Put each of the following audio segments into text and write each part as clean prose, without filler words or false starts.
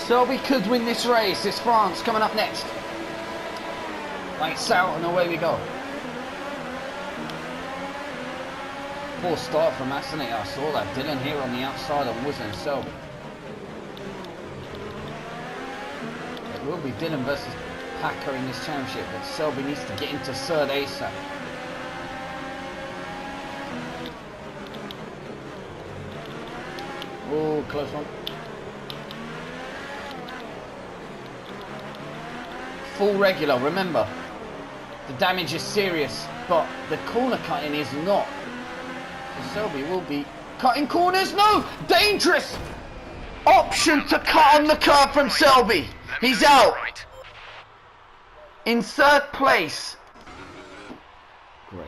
Selby could win this race. It's France coming up next. Lights out and away we go. Poor start from Aston. I saw that. Dylan here on the outside on Wizard and Selby. It will be Dylan versus Packer in this championship, but Selby needs to get into third ASAP. Oh, close one. Full regular, remember. The damage is serious, but the corner cutting is not. So Selby will be cutting corners. No! Dangerous! Option to cut on the curb from Selby. He's out. In third place. Great.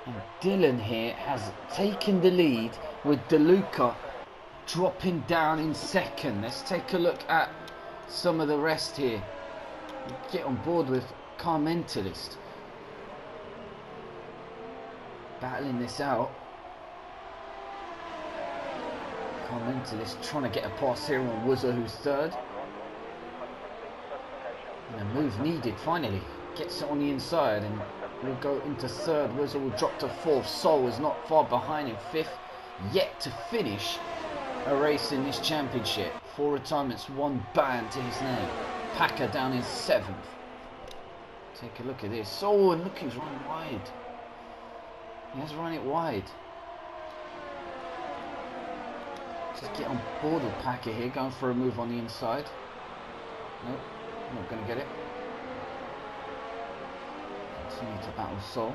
And Dylan here has taken the lead with DeLuca dropping down in second. Let's take a look at some of the rest here. Get on board with Car Mentalist. Battling this out. Car Mentalist trying to get a pass here on Wuzzer, who's third. And a move needed finally. Gets it on the inside and will go into third. Wuzzer will drop to fourth. Sol is not far behind in fifth. Yet to finish a race in this championship. 4 retirements, 1 ban to his name. Packer down in seventh. Take a look at this. Oh, and look, he's running wide. He has run it wide. Just get on board with Packer here, going for a move on the inside. Nope, not going to get it. Continue to battle Sol.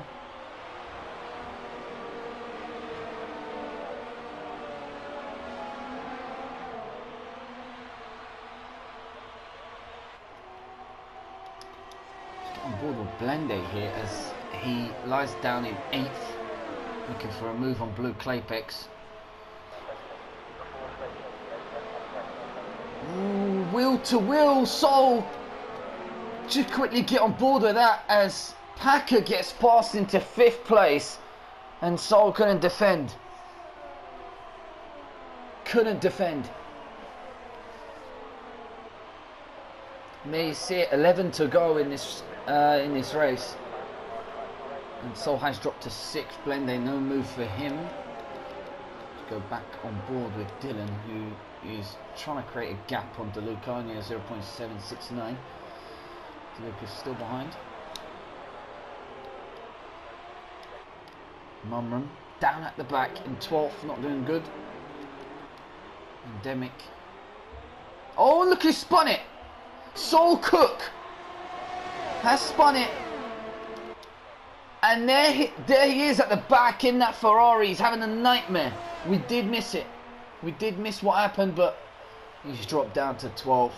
Just get on board with Blende here as he lies down in 8th. Looking for a move on Blue Claypex. Ooh, wheel to wheel, Sol. Just quickly get on board with that as Packer gets passed into 5th place and Sol couldn't defend. Couldn't defend. May see it, 11 to go in this race. And Sol has dropped to 6th. Blende, no move for him. Let's go back on board with Dylan, who is trying to create a gap on DeLuca, only at 0.769. DeLuca's still behind. Mumram down at the back in 12th, not doing good. Endemic. Oh, look, he spun it! Sol Cook has spun it. And there he is at the back in that Ferrari. He's having a nightmare. We did miss it. We did miss what happened, but he's dropped down to 12th.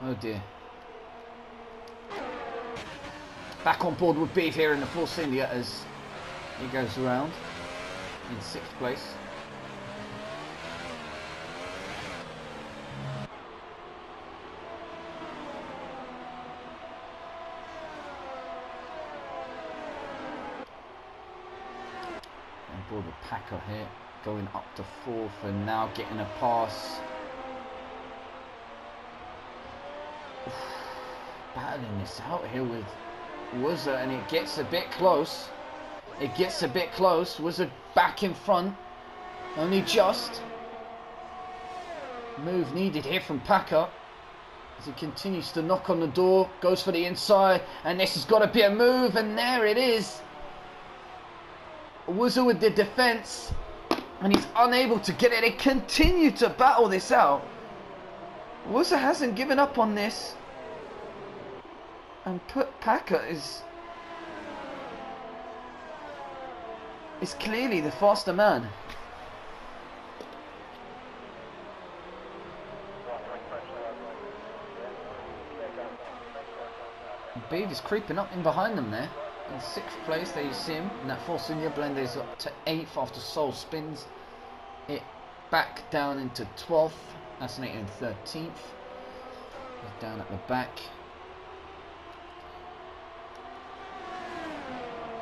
Oh dear. Back on board with Beef here in the Force India as he goes around in 6th place. The Packer here going up to 4th and now getting a pass. Battling this out here with Wuzzer, and it gets a bit close. It gets a bit close. Wuzzer back in front. Only just. Move needed here from Packer as he continues to knock on the door. Goes for the inside, and this has got to be a move, and there it is. Wuzzer with the defense, and he's unable to get it. They continue to battle this out. Wuzzer hasn't given up on this, and Packer is clearly the faster man. Beav is creeping up in behind them there. In 6th place, there you see him. And that Force India Blende is up to 8th after Sol spins it back down into 12th. Fascinating in 13th. He's down at the back.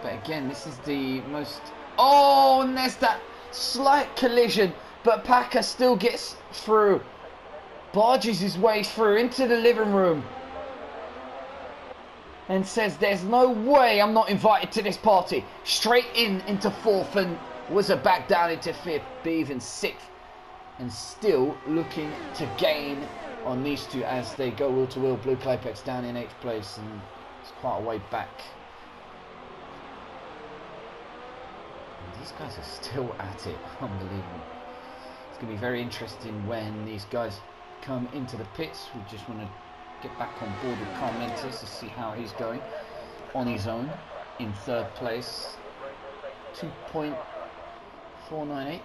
But again, this is the most... Oh, and there's that slight collision. But Packer still gets through. Barges his way through into the living room. And says, there's no way I'm not invited to this party. Straight into 4th and was a back down into 5th. Be even 6th. And still looking to gain on these two as they go wheel to wheel. Blue Claypex down in 8th place. And it's quite a way back. And these guys are still at it. Unbelievable. It's going to be very interesting when these guys come into the pits. We just want to get back on board with Carl Mentis to see how he's going on his own in 3rd place. 2.498.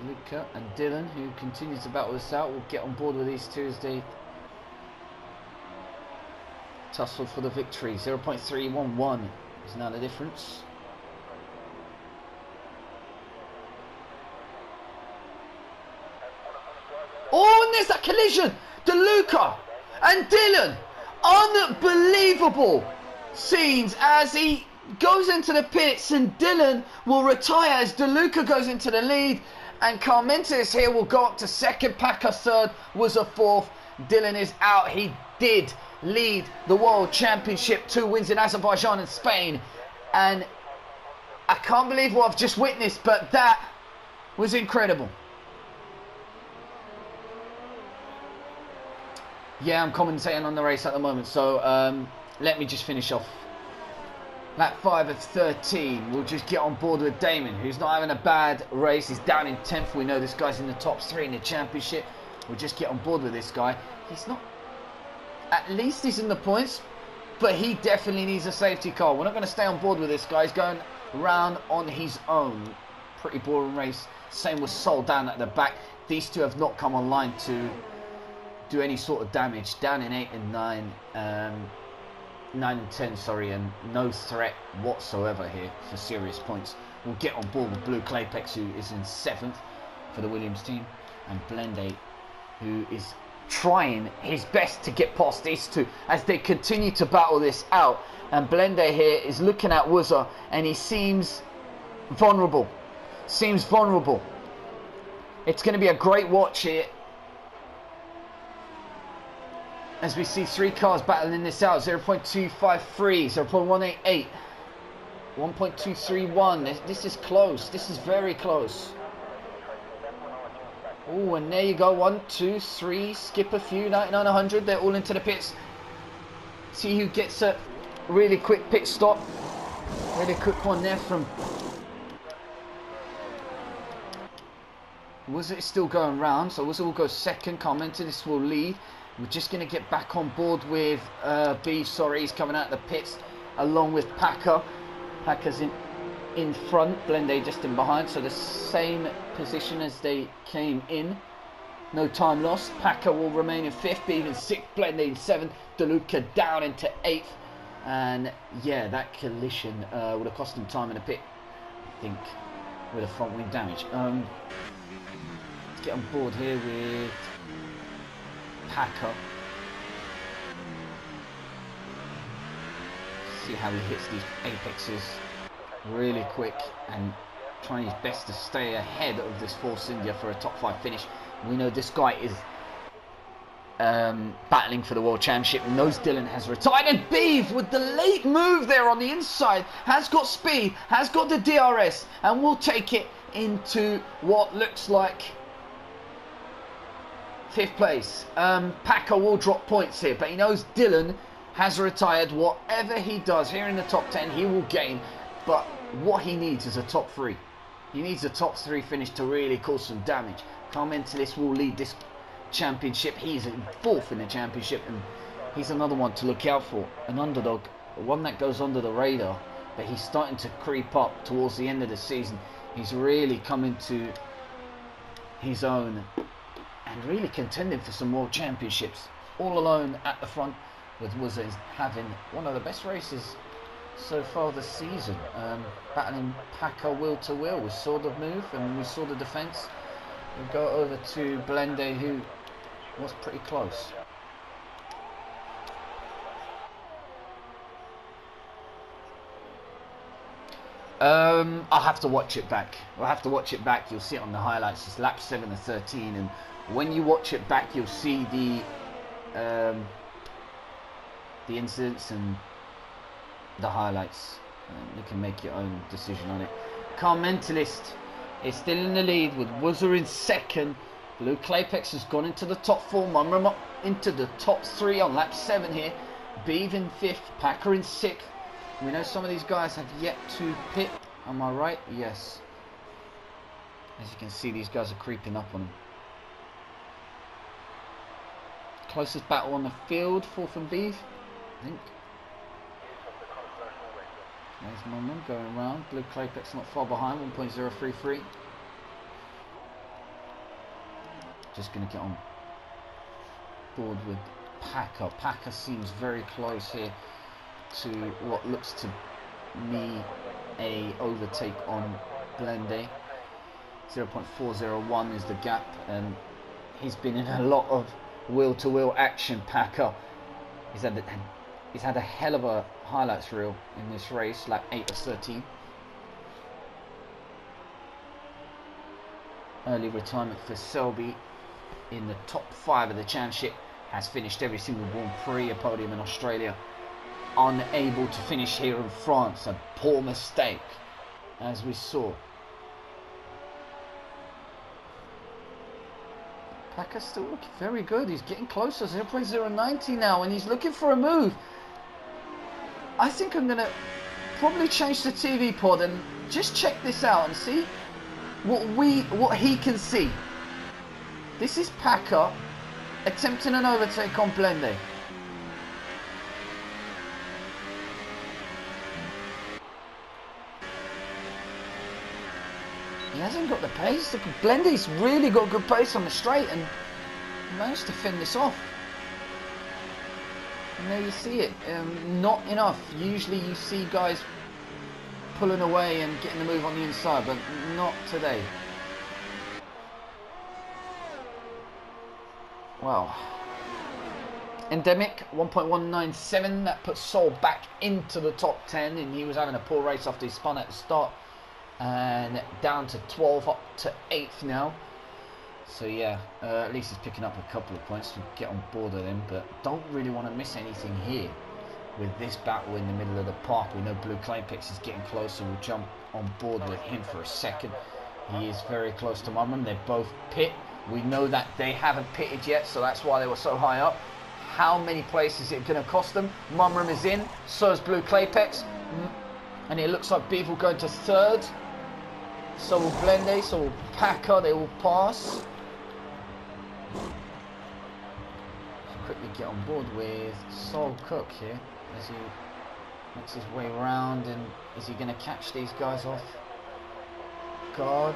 Luca and Dylan, who continues to battle this out, will get on board with these two as they tussle for the victory. 0.311 is now the difference. Oh, and there's that collision! DeLuca and Dylan! Unbelievable scenes as he goes into the pits, and Dylan will retire as DeLuca goes into the lead, and Carmentis here will go up to 2nd. Packer 3rd, was a 4th. Dylan is out. He did lead the World Championship, 2 wins in Azerbaijan and Spain, and I can't believe what I've just witnessed, but that was incredible. Yeah, I'm commentating on the race at the moment, so let me just finish off. Lap 5 of 13, we'll just get on board with Damon, who's not having a bad race. He's down in 10th. We know this guy's in the top 3 in the championship. We'll just get on board with this guy. He's not... At least he's in the points, but he definitely needs a safety car. We're not going to stay on board with this guy. He's going round on his own. Pretty boring race. Same with Sol down at the back. These two have not come online to do any sort of damage. Down in 8 and 9. 9 and 10, sorry, and no threat whatsoever here for serious points. We'll get on board with Blue Claypex, who is in 7th for the Williams team, and Blende, who is trying his best to get past these two as they continue to battle this out. And Blende here is looking at Wuzza, and he seems vulnerable. It's going to be a great watch here as we see 3 cars battling this out. 0.253, 0.188, 1.231. This is close. This is very close. Oh, and there you go. 1, 2, 3. Skip a few. 99, 100. They're all into the pits. See who gets a really quick pit stop. Really quick one there from... Was it still going round? So Wuzza will go 2nd. Carmenta, this will lead. We're just going to get back on board with B. Sorry, he's coming out of the pits along with Packer. Packer's in front, Blende just in behind, so the same position as they came in. No time lost. Packer will remain in 5th, be even 6th, Blende in 7th, DeLuca down into 8th. And yeah, that collision would have cost him time in the pit, I think, with a front wing damage. Let's get on board here with Packer. See how he hits these apexes really quick and trying his best to stay ahead of this Force India for a top 5 finish. We know this guy is battling for the World Championship, and knows Dylan has retired. And Beeve with the late move there on the inside has got speed, has got the DRS, and will take it into what looks like 5th place. Packer will drop points here, but he knows Dylan has retired. Whatever he does here in the top 10, he will gain. But what he needs is a top 3. He needs a top 3 finish to really cause some damage. Carmentalis will lead this championship. He's in 4th in the championship, and he's another one to look out for. An underdog, one that goes under the radar, but he's starting to creep up towards the end of the season. He's really coming to his own and really contending for some world championships. All alone at the front, with Wuzza having one of the best races so far this season. Battling Packer wheel to wheel. We saw the move and we saw the defence. We go over to Blende, who was pretty close. I'll have to watch it back. I'll have to watch it back. You'll see it on the highlights. It's lap 7 of 13, and when you watch it back, you'll see the incidents and the highlights. You can make your own decision on it. Car Mentalist is still in the lead with Wuzzer in second. Blue Claypex has gone into the top 4. Munram up into the top 3 on lap 7 here. Beeve in 5th. Packer in 6th. We know some of these guys have yet to pit. Am I right? Yes. As you can see, these guys are creeping up on him. Closest battle on the field, 4th and Beeve, I think. There's Munram going around. Blue Claypex not far behind, 1.033. Just going to get on board with Packer. Packer seems very close here to what looks to me a overtake on Blende. 0.401 is the gap, and he's been in a lot of wheel-to-wheel action. Packer, he's had a hell of a highlights reel in this race, lap 8 of 13. Early retirement for Selby in the top 5 of the championship. Has finished every single Grand Prix, a podium in Australia. Unable to finish here in France, a poor mistake, as we saw. Packer's still looking very good. He's getting closer, 0.090 now, and he's looking for a move. I think I'm going to probably change the TV pod and just check this out and see what he can see. This is Packer attempting an overtake on Blende. He hasn't got the pace. Blende's really got good pace on the straight and managed to fend this off. And there you see it. Not enough. Usually you see guys pulling away and getting the move on the inside, but not today. Wow. Endemic 1.197. That puts Sol back into the top 10, and he was having a poor race after he spun at the start. And down to 12, up to 8th now. So yeah, at least he's picking up a couple of points to get on board with him, but don't really want to miss anything here with this battle in the middle of the park. We know Blue Claypex is getting closer. We'll jump on board with him for a second. He is very close to Munram. They both pit. We know that they haven't pitted yet, so that's why they were so high up. How many places is it going to cost them? Munram is in, so is Blue Claypex, and it looks like Beeve will go to 3rd. So will Blende, so will Packer, they will pass. Quickly get on board with Sol Cook here as he makes his way around, and is he going to catch these guys off guard?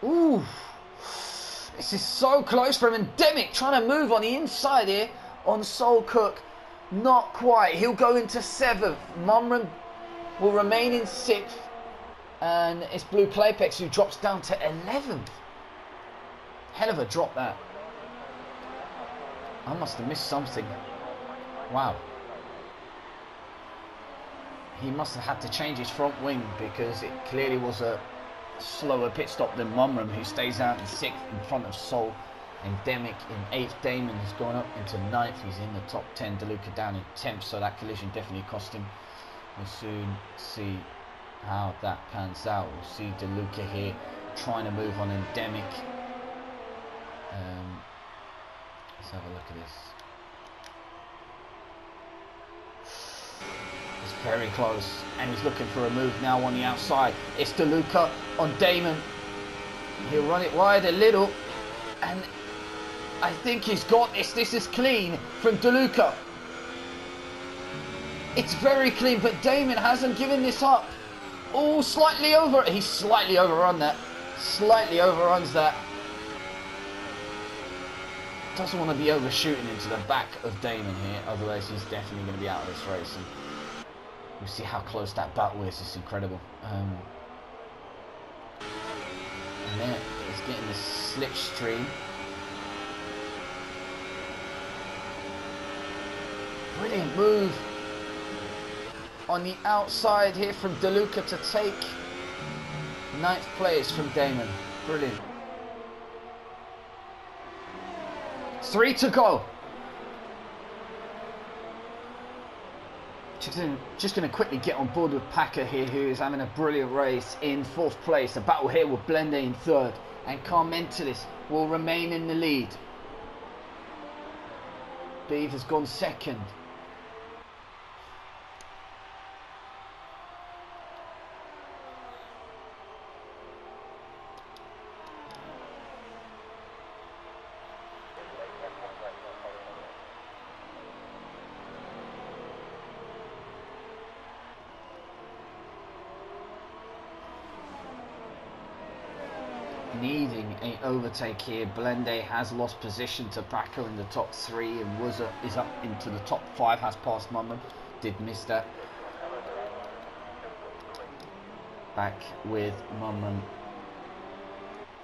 Ooh, this is so close for him. Endemic trying to move on the inside here on Sol Cook. Not quite. He'll go into 7th. Munram will remain in 6th, and it's Blue Claypex who drops down to 11th. Hell of a drop that. I must have missed something. Wow. He must have had to change his front wing, because it clearly was a slower pit stop than Munram, who stays out in 6th in front of Sol. Endemic in 8th. Damon has gone up into 9th. He's in the top 10. DeLuca down in 10th, so that collision definitely cost him. We'll soon see how that pans out. We'll see DeLuca here trying to move on Endemic. Let's have a look at this. It's very close, and he's looking for a move now on the outside. It's DeLuca on Damon. He'll run it wide a little, and I think he's got this. This is clean from DeLuca. It's very clean, but Damon hasn't given this up. Oh, slightly over. He's slightly overrun that. Slightly overruns that. Doesn't want to be overshooting into the back of Damon here, otherwise he's definitely going to be out of this race. And we'll see how close that battle is. It's incredible. And there he's getting the slipstream. Brilliant move. on the outside here from De Luca to take 9th place from Damon. Brilliant. 3 to go. Just going to quickly get on board with Packer here, who is having a brilliant race in 4th place. A battle here with Blende in 3rd. And Carmentalis will remain in the lead. Beav has gone 2nd. Needing an overtake here. Blende has lost position to Packer in the top 3, and Wuzza is up into the top 5, has passed Mumman. Did miss that. Back with Mumman,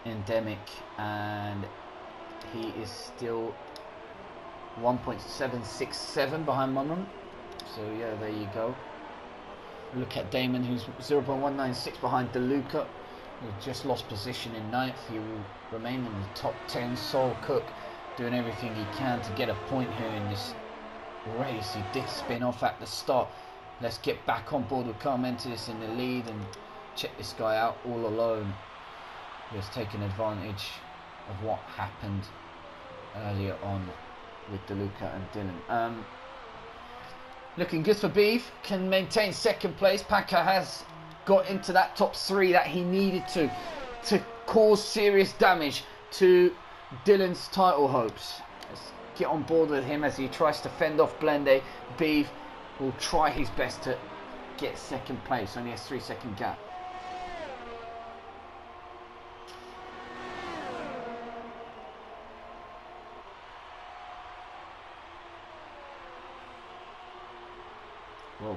Endemic, and he is still 1.767 behind Mumman. So yeah, there you go. Look at Damon, who's 0.196 behind De Luca. He just lost position in 9th. He will remain in the top 10. Sol Cook doing everything he can to get a point here in this race. He did spin off at the start. Let's get back on board with Carmentalis in the lead and check this guy out all alone. He has taken advantage of what happened earlier on with De Luca and Dylan. Looking good for Beef. Can maintain 2nd place. Packer has got into that top 3 that he needed to cause serious damage to Dylan's title hopes. Let's get on board with him as he tries to fend off Blende. Beef will try his best to get 2nd place, only a 3-second gap. Whoa.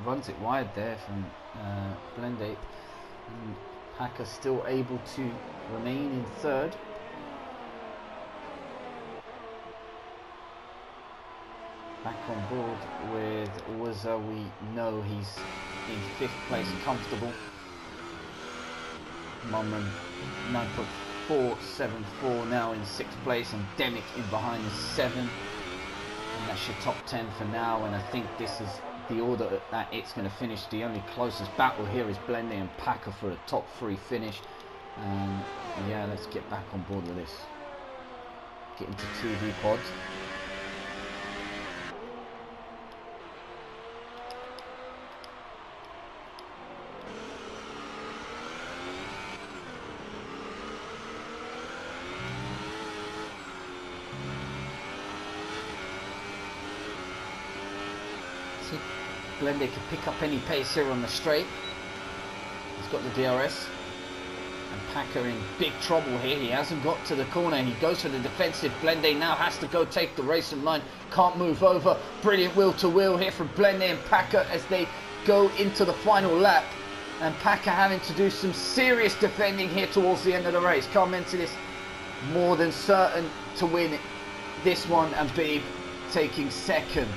Runs it wide there from Blende, and Packer still able to remain in 3rd. Back on board with Wuzza. We know he's in 5th place, comfortable. Mumman 9.474 now in 6th place, and Demick in behind is 7. And that's your top 10 for now, and I think this is the order that it's going to finish. The only closest battle here is Blende and Packer for a top 3 finish. Yeah, let's get back on board with this. Get into TV pods. Blende can pick up any pace here on the straight. He's got the DRS. And Packer in big trouble here. He hasn't got to the corner. He goes for the defensive. Blende now has to go take the racing line. Can't move over. Brilliant wheel to wheel here from Blende and Packer as they go into the final lap. And Packer having to do some serious defending here towards the end of the race. Carmentalis more than certain to win this one, and Beeb taking 2nd.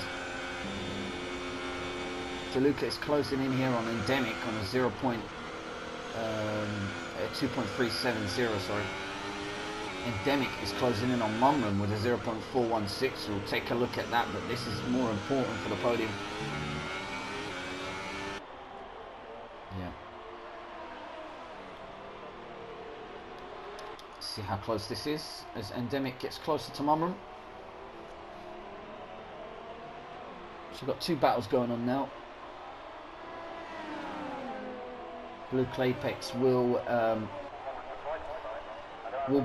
De Luca is closing in here on Endemic on a 2.370, sorry. Endemic is closing in on Mumram with a 0.416. We'll take a look at that, but this is more important for the podium. Yeah. See how close this is as Endemic gets closer to Mumram. So we've got 2 battles going on now. Blue Claypex will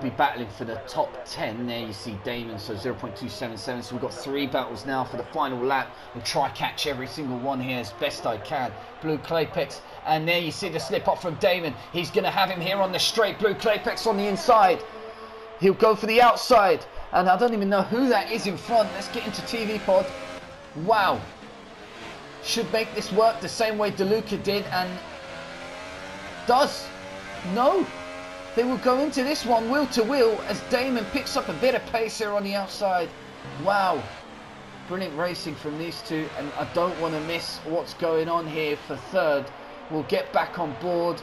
be battling for the top 10. There you see Damon, so 0.277. So we've got 3 battles now for the final lap. We'll try catch every single one here as best I can. Blue Claypex, and there you see the slip up from Damon. He's going to have him here on the straight. Blue Claypex on the inside. He'll go for the outside, and I don't even know who that is in front. Let's get into TV pod. Wow. Should make this work the same way De Luca did, and does. No, they will go into this one wheel to wheel as Damon picks up a bit of pace here on the outside. Wow, Brilliant racing from these two, and I don't want to miss what's going on here for third. We'll get back on board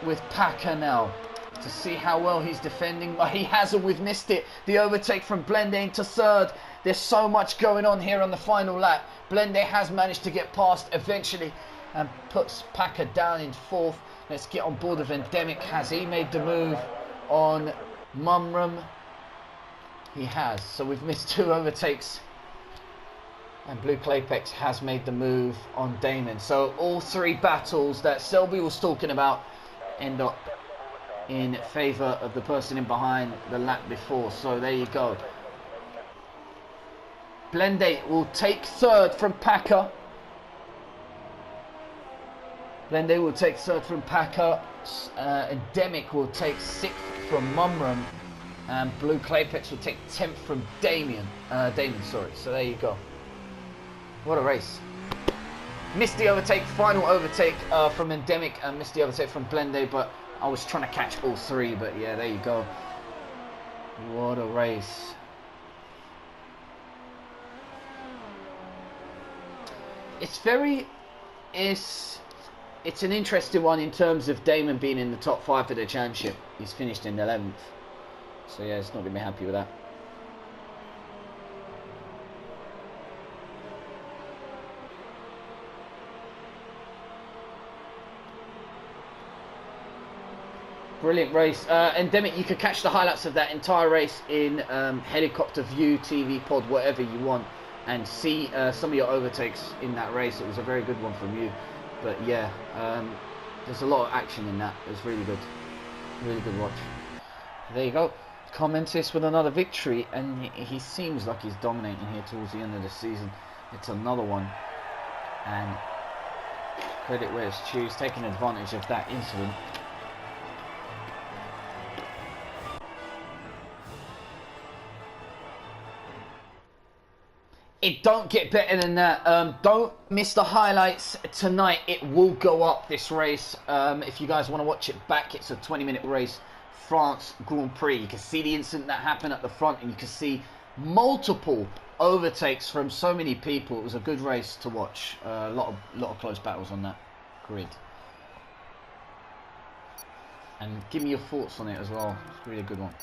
with Packer now to see how well he's defending. But he hasn't, we've missed it. The overtake from Blende into third. There's so much going on here on the final lap. Blende has managed to get past eventually and puts Packer down in fourth. Let's get on board with Endemic. Has he made the move on Mumram? He has. So we've missed 2 overtakes. And Blue Claypex has made the move on Damon. So all 3 battles that Selby was talking about end up in favour of the person in behind the lap before. So there you go. Blende will take third from Packer. Blende will take third from Packer. Endemic will take 6th from Mumram. And Blue Claypex will take 10th from Damon, sorry. So there you go. What a race. Missed the overtake, final overtake from Endemic, and missed the overtake from Blende, but I was trying to catch all 3, but yeah, there you go. What a race. It's an interesting one in terms of Damon being in the top 5 for the championship. He's finished in 11th. So yeah, it's not going to be happy with that. Brilliant race. Endemic, you could catch the highlights of that entire race in helicopter view, TV pod, whatever you want, and see some of your overtakes in that race. It was a very good one from you. But yeah, there's a lot of action in that. It was really good. Really good watch. There you go. Commentis with another victory, and he seems like he's dominating here towards the end of the season. It's another one, and credit where it's due, taking advantage of that incident. It don't get better than that. Don't miss the highlights tonight. It will go up, this race. If you guys want to watch it back, it's a 20-minute race. France Grand Prix. You can see the incident that happened at the front, and you can see multiple overtakes from so many people. It was a good race to watch. A lot of close battles on that grid. And give me your thoughts on it as well. It's a really good one.